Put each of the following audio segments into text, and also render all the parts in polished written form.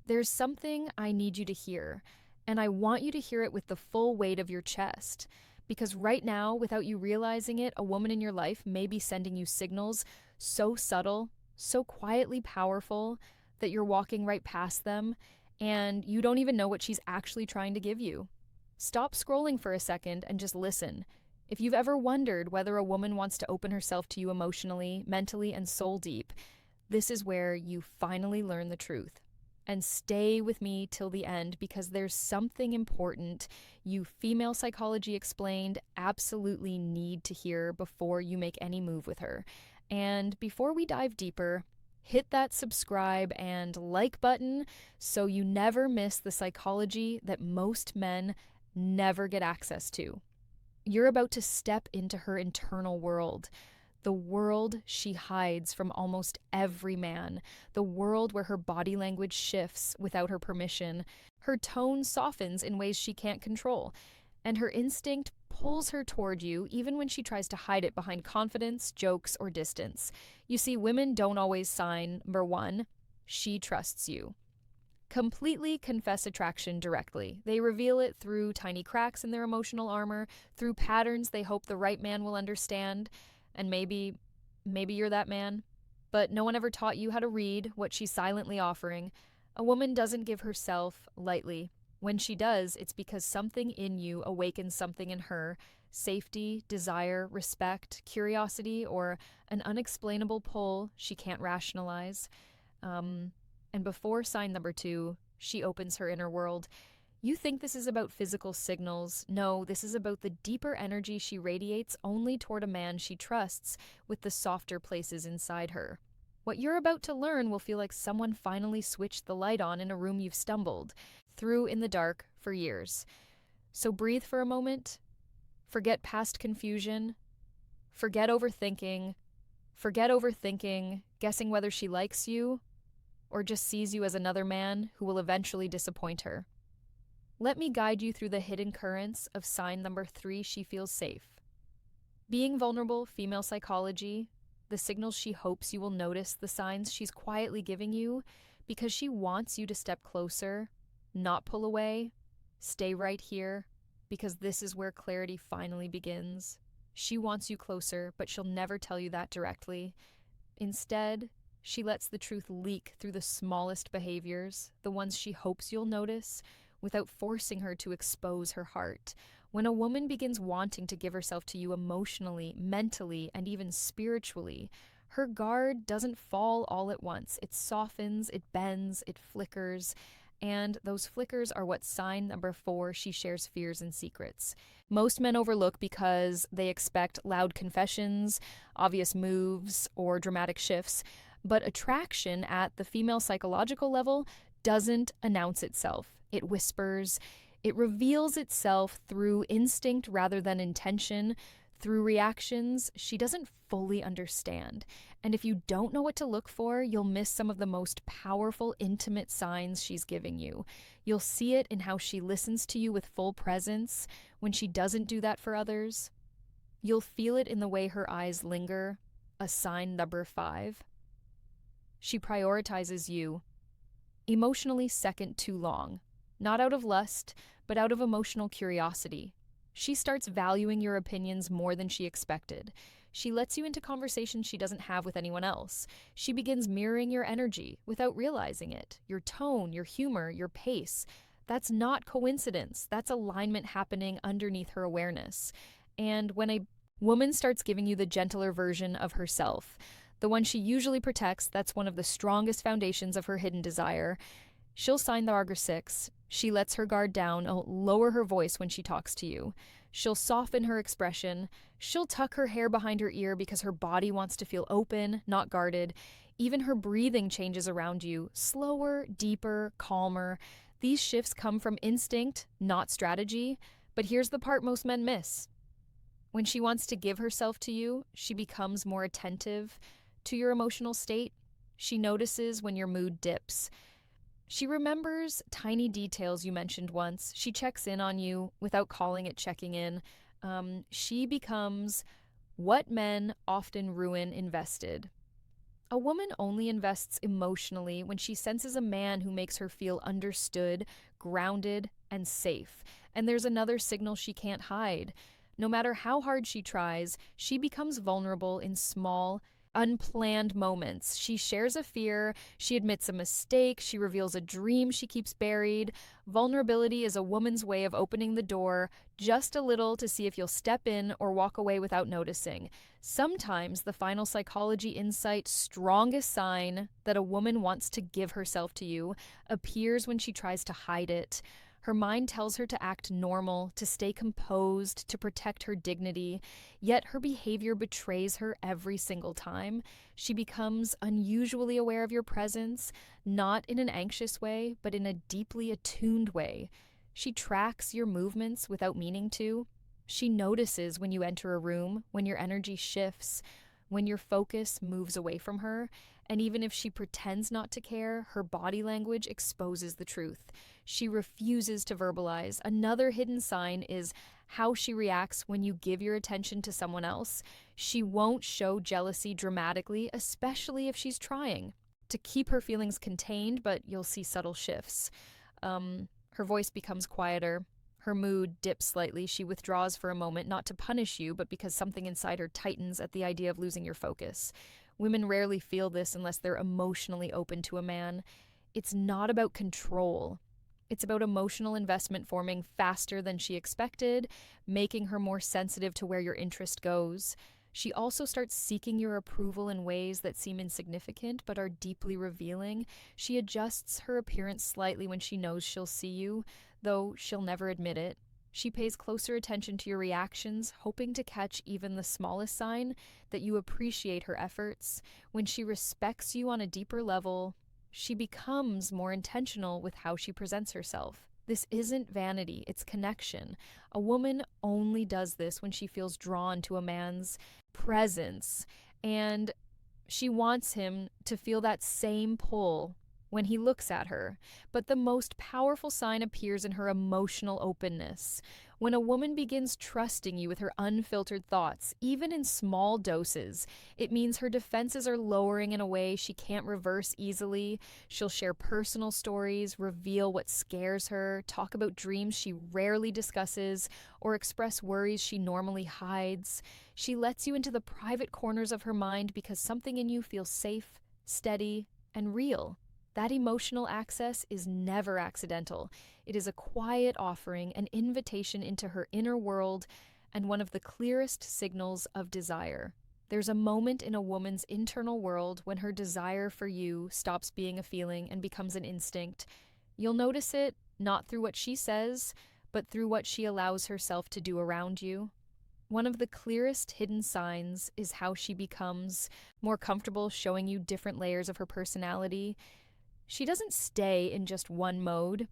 There's something I need you to hear, and I want you to hear it with the full weight of your chest. Because right now, without you realizing it, a woman in your life may be sending you signals so subtle, so quietly powerful, that you're walking right past them, and you don't even know what she's actually trying to give you. Stop scrolling for a second and just listen. If you've ever wondered whether a woman wants to open herself to you emotionally, mentally, and soul deep, this is where you finally learn the truth. And stay with me till the end because there's something important you female psychology explained absolutely need to hear before you make any move with her. And before we dive deeper, hit that subscribe and like button so you never miss the psychology that most men never get access to. You're about to step into her internal world, the world she hides from almost every man, the world where her body language shifts without her permission, her tone softens in ways she can't control, and her instinct pulls her toward you even when she tries to hide it behind confidence, jokes, or distance. You see, women don't always sign number one, she trusts you. Completely confess attraction directly. They reveal it through tiny cracks in their emotional armor, through patterns they hope the right man will understand, and maybe you're that man. But no one ever taught you how to read what she's silently offering. A woman doesn't give herself lightly. When she does, it's because something in you awakens something in her: safety, desire, respect, curiosity, or an unexplainable pull she can't rationalize. And before sign number two, she opens her inner world. You think this is about physical signals. No, this is about the deeper energy she radiates only toward a man she trusts with the softer places inside her. What you're about to learn will feel like someone finally switched the light on in a room you've stumbled through in the dark for years. So breathe for a moment. Forget past confusion. Forget overthinking. Forget overthinking, guessing whether she likes you or just sees you as another man who will eventually disappoint her. Let me guide you through the hidden currents of sign number three she feels safe. Being vulnerable, female psychology, the signals she hopes you will notice, the signs she's quietly giving you because she wants you to step closer, not pull away, stay right here, because this is where clarity finally begins. She wants you closer, but she'll never tell you that directly. Instead, she lets the truth leak through the smallest behaviors, the ones she hopes you'll notice, without forcing her to expose her heart. When a woman begins wanting to give herself to you emotionally, mentally, and even spiritually, her guard doesn't fall all at once. It softens, it bends, it flickers, and those flickers are what sign number four she shares fears and secrets. Most men overlook because they expect loud confessions, obvious moves, or dramatic shifts. But attraction at the female psychological level doesn't announce itself. It whispers. It reveals itself through instinct rather than intention, through reactions she doesn't fully understand. And if you don't know what to look for, you'll miss some of the most powerful, intimate signs she's giving you. You'll see it in how she listens to you with full presence when she doesn't do that for others. You'll feel it in the way her eyes linger, a sign number five. She prioritizes you, emotionally second too long, not out of lust, but out of emotional curiosity. She starts valuing your opinions more than she expected. She lets you into conversations she doesn't have with anyone else. She begins mirroring your energy without realizing it, your tone, your humor, your pace. That's not coincidence. That's alignment happening underneath her awareness. And when a woman starts giving you the gentler version of herself, the one she usually protects, that's one of the strongest foundations of her hidden desire, she'll sign the Arger 6. She lets her guard down, lower her voice when she talks to you. She'll soften her expression. She'll tuck her hair behind her ear because her body wants to feel open, not guarded. Even her breathing changes around you, slower, deeper, calmer. These shifts come from instinct, not strategy. But here's the part most men miss. When she wants to give herself to you, she becomes more attentive to your emotional state. She notices when your mood dips. She remembers tiny details you mentioned once. She checks in on you without calling it checking in. She becomes what men often ruin invested. A woman only invests emotionally when she senses a man who makes her feel understood, grounded, and safe. And there's another signal she can't hide. No matter how hard she tries, she becomes vulnerable in small, unplanned moments. She shares a fear, she admits a mistake, she reveals a dream she keeps buried. Vulnerability is a woman's way of opening the door just a little to see if you'll step in or walk away without noticing. Sometimes the final psychology insight, strongest sign that a woman wants to give herself to you, appears when she tries to hide it. Her mind tells her to act normal, to stay composed, to protect her dignity, yet her behavior betrays her every single time. She becomes unusually aware of your presence, not in an anxious way, but in a deeply attuned way. She tracks your movements without meaning to. She notices when you enter a room, when your energy shifts, when your focus moves away from her, and even if she pretends not to care, her body language exposes the truth. She refuses to verbalize. Another hidden sign is how she reacts when you give your attention to someone else. She won't show jealousy dramatically, especially if she's trying to keep her feelings contained, but you'll see subtle shifts. Her voice becomes quieter. Her mood dips slightly. She withdraws for a moment, not to punish you, but because something inside her tightens at the idea of losing your focus. Women rarely feel this unless they're emotionally open to a man. It's not about control. It's about emotional investment forming faster than she expected, making her more sensitive to where your interest goes. She also starts seeking your approval in ways that seem insignificant but are deeply revealing. She adjusts her appearance slightly when she knows she'll see you, though she'll never admit it. She pays closer attention to your reactions, hoping to catch even the smallest sign that you appreciate her efforts. When she respects you on a deeper level, she becomes more intentional with how she presents herself. This isn't vanity, it's connection. A woman only does this when she feels drawn to a man's presence, and she wants him to feel that same pull when he looks at her. But the most powerful sign appears in her emotional openness. When a woman begins trusting you with her unfiltered thoughts, even in small doses, it means her defenses are lowering in a way she can't reverse easily. She'll share personal stories, reveal what scares her, talk about dreams she rarely discusses, or express worries she normally hides. She lets you into the private corners of her mind because something in you feels safe, steady, and real. That emotional access is never accidental. It is a quiet offering, an invitation into her inner world, and one of the clearest signals of desire. There's a moment in a woman's internal world when her desire for you stops being a feeling and becomes an instinct. You'll notice it not through what she says, but through what she allows herself to do around you. One of the clearest hidden signs is how she becomes more comfortable showing you different layers of her personality. She doesn't stay in just one mode.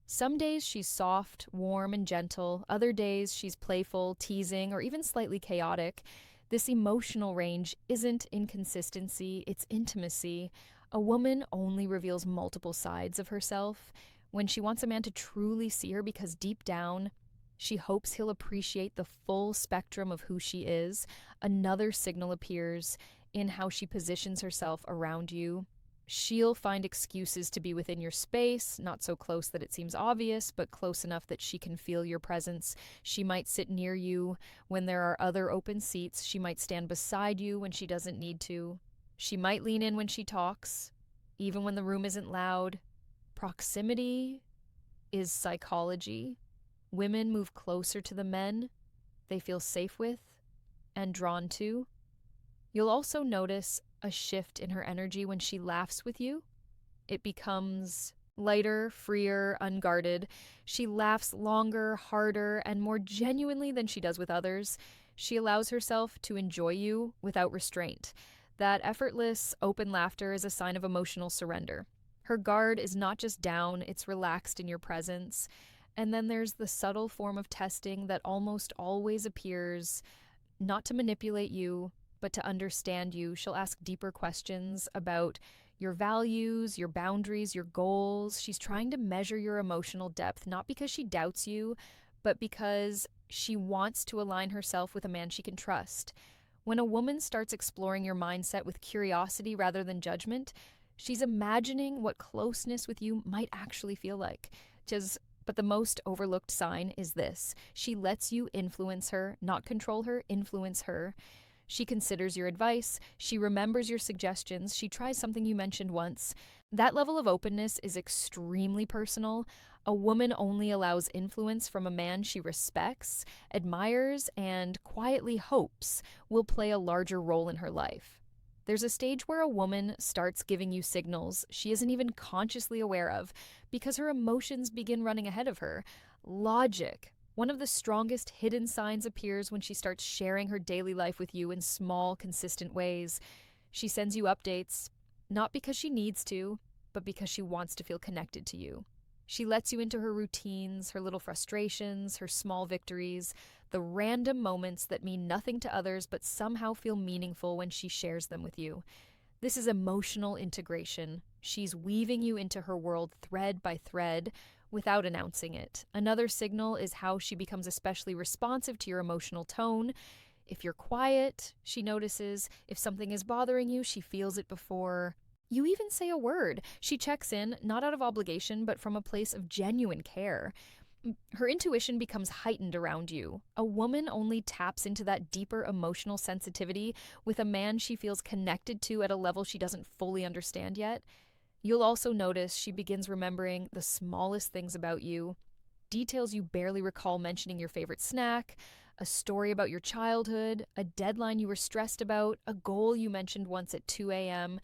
Some days she's soft, warm, and gentle. Other days she's playful, teasing, or even slightly chaotic. This emotional range isn't inconsistency, it's intimacy. A woman only reveals multiple sides of herself when she wants a man to truly see her because deep down, she hopes he'll appreciate the full spectrum of who she is. Another signal appears in how she positions herself around you. She'll find excuses to be within your space, not so close that it seems obvious, but close enough that she can feel your presence. She might sit near you when there are other open seats. She might stand beside you when she doesn't need to. She might lean in when she talks, even when the room isn't loud. Proximity is psychology. Women move closer to the men they feel safe with and drawn to. You'll also notice a shift in her energy when she laughs with you. It becomes lighter, freer, unguarded. She laughs longer, harder, and more genuinely than she does with others. She allows herself to enjoy you without restraint. That effortless, open laughter is a sign of emotional surrender. Her guard is not just down, it's relaxed in your presence. And then there's the subtle form of testing that almost always appears, not to manipulate you, but to understand you. She'll ask deeper questions about your values, your boundaries, your goals. She's trying to measure your emotional depth, not because she doubts you, but because she wants to align herself with a man she can trust. When a woman starts exploring your mindset with curiosity rather than judgment, she's imagining what closeness with you might actually feel like. Just but the most overlooked sign is this: she lets you influence her, not control her, influence her. She considers your advice, she remembers your suggestions, she tries something you mentioned once. That level of openness is extremely personal. A woman only allows influence from a man she respects, admires, and quietly hopes will play a larger role in her life. There's a stage where a woman starts giving you signals she isn't even consciously aware of because her emotions begin running ahead of her. Logic. One of the strongest hidden signs appears when she starts sharing her daily life with you in small, consistent ways. She sends you updates, not because she needs to, but because she wants to feel connected to you. She lets you into her routines, her little frustrations, her small victories, the random moments that mean nothing to others but somehow feel meaningful when she shares them with you. This is emotional integration. She's weaving you into her world thread by thread without announcing it. Another signal is how she becomes especially responsive to your emotional tone. If you're quiet, she notices. If something is bothering you, she feels it before you even say a word. She checks in, not out of obligation, but from a place of genuine care. Her intuition becomes heightened around you. A woman only taps into that deeper emotional sensitivity with a man she feels connected to at a level she doesn't fully understand yet. You'll also notice she begins remembering the smallest things about you, details you barely recall mentioning: your favorite snack, a story about your childhood, a deadline you were stressed about, a goal you mentioned once at 2 a.m.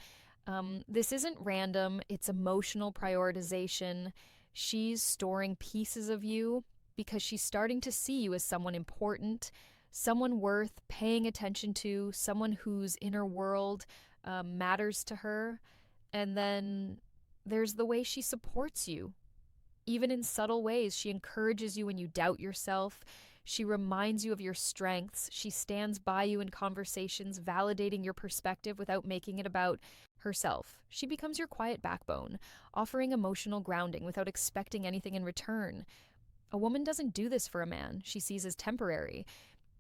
This isn't random, it's emotional prioritization. She's storing pieces of you because she's starting to see you as someone important, someone worth paying attention to, someone whose inner world matters to her. And then there's the way she supports you. Even in subtle ways, she encourages you when you doubt yourself. She reminds you of your strengths. She stands by you in conversations, validating your perspective without making it about herself. She becomes your quiet backbone, offering emotional grounding without expecting anything in return. A woman doesn't do this for a man she sees as temporary.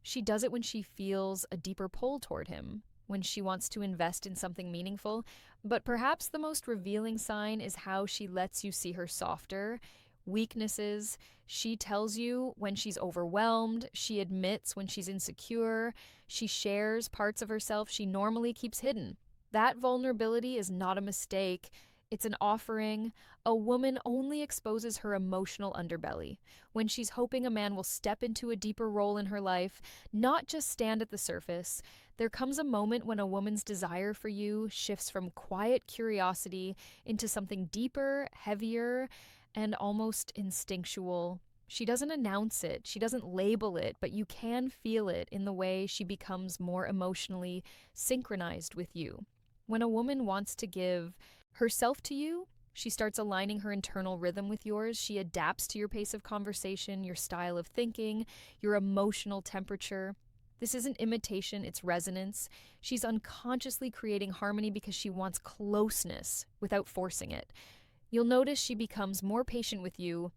She does it when she feels a deeper pull toward him, when she wants to invest in something meaningful. But perhaps the most revealing sign is how she lets you see her softer weaknesses. She tells you when she's overwhelmed. She admits when she's insecure. She shares parts of herself she normally keeps hidden. That vulnerability is not a mistake. It's an offering. A woman only exposes her emotional underbelly when she's hoping a man will step into a deeper role in her life, not just stand at the surface. There comes a moment when a woman's desire for you shifts from quiet curiosity into something deeper, heavier, and almost instinctual. She doesn't announce it, she doesn't label it, but you can feel it in the way she becomes more emotionally synchronized with you. When a woman wants to give herself to you, she starts aligning her internal rhythm with yours. She adapts to your pace of conversation, your style of thinking, your emotional temperature. This isn't imitation, it's resonance. She's unconsciously creating harmony because she wants closeness without forcing it. You'll notice she becomes more patient with you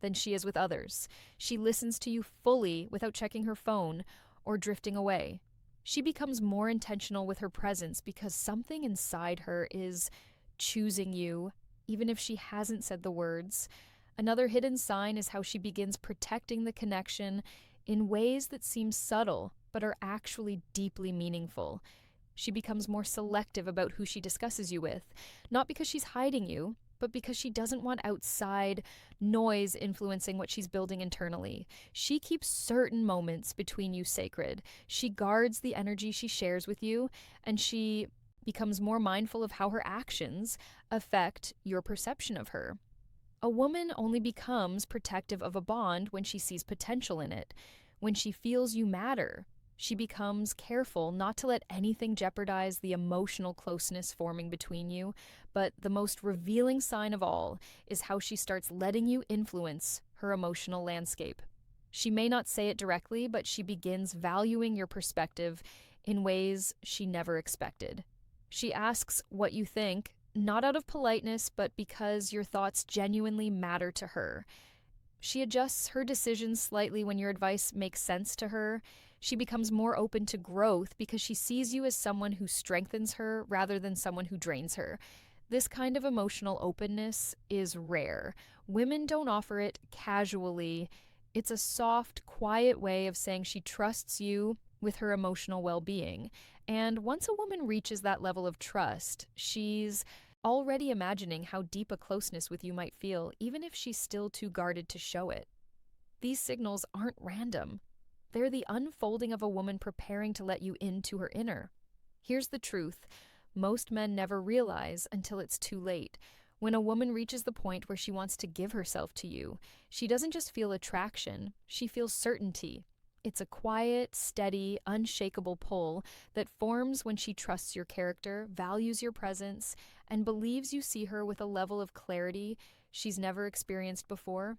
than she is with others. She listens to you fully without checking her phone or drifting away. She becomes more intentional with her presence because something inside her is choosing you, even if she hasn't said the words. Another hidden sign is how she begins protecting the connection in ways that seem subtle but are actually deeply meaningful. She becomes more selective about who she discusses you with, not because she's hiding you, but because she doesn't want outside noise influencing what she's building internally. She keeps certain moments between you sacred. She guards the energy she shares with you, and she becomes more mindful of how her actions affect your perception of her. A woman only becomes protective of a bond when she sees potential in it, when she feels you matter. She becomes careful not to let anything jeopardize the emotional closeness forming between you, but the most revealing sign of all is how she starts letting you influence her emotional landscape. She may not say it directly, but she begins valuing your perspective in ways she never expected. She asks what you think, not out of politeness, but because your thoughts genuinely matter to her. She adjusts her decisions slightly when your advice makes sense to her. She becomes more open to growth because she sees you as someone who strengthens her rather than someone who drains her. This kind of emotional openness is rare. Women don't offer it casually. It's a soft, quiet way of saying she trusts you with her emotional well being. And once a woman reaches that level of trust, she's already imagining how deep a closeness with you might feel, even if she's still too guarded to show it. These signals aren't random. They're the unfolding of a woman preparing to let you into her inner. Here's the truth: most men never realize until it's too late. When a woman reaches the point where she wants to give herself to you, she doesn't just feel attraction, she feels certainty. It's a quiet, steady, unshakable pull that forms when she trusts your character, values your presence, and believes you see her with a level of clarity she's never experienced before.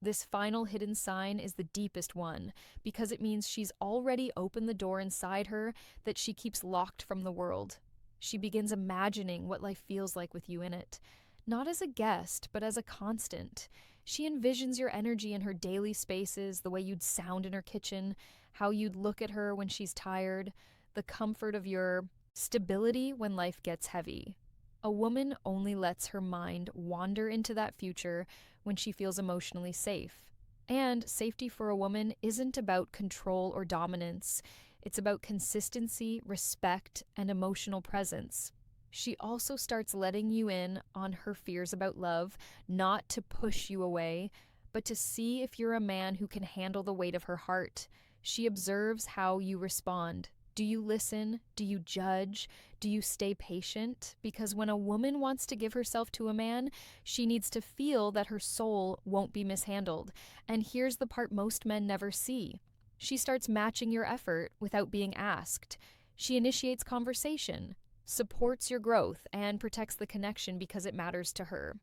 This final hidden sign is the deepest one because it means she's already opened the door inside her that she keeps locked from the world. She begins imagining what life feels like with you in it, not as a guest, but as a constant. She envisions your energy in her daily spaces, the way you'd sound in her kitchen, how you'd look at her when she's tired, the comfort of your stability when life gets heavy. A woman only lets her mind wander into that future when she feels emotionally safe. And safety for a woman isn't about control or dominance. It's about consistency, respect, and emotional presence. She also starts letting you in on her fears about love, not to push you away, but to see if you're a man who can handle the weight of her heart. She observes how you respond. Do you listen? Do you judge? Do you stay patient? Because when a woman wants to give herself to a man, she needs to feel that her soul won't be mishandled. And here's the part most men never see: she starts matching your effort without being asked. She initiates conversation, supports your growth, and protects the connection because it matters to her.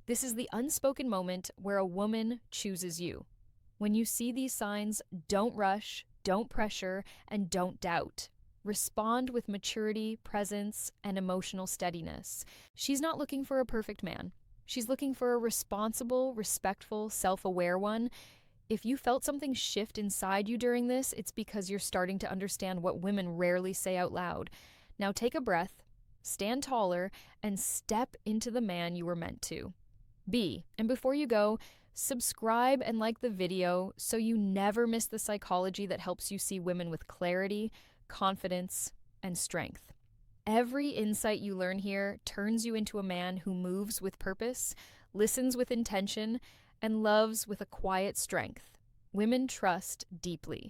This is the unspoken moment where a woman chooses you. When you see these signs, don't rush, don't pressure, and don't doubt. Respond with maturity, presence, and emotional steadiness. She's not looking for a perfect man. She's looking for a responsible, respectful, self-aware one. If you felt something shift inside you during this, it's because you're starting to understand what women rarely say out loud. Now take a breath, stand taller, and step into the man you were meant to be. And before you go, subscribe and like the video so you never miss the psychology that helps you see women with clarity, confidence, and strength. Every insight you learn here turns you into a man who moves with purpose, listens with intention, and loves with a quiet strength women trust deeply.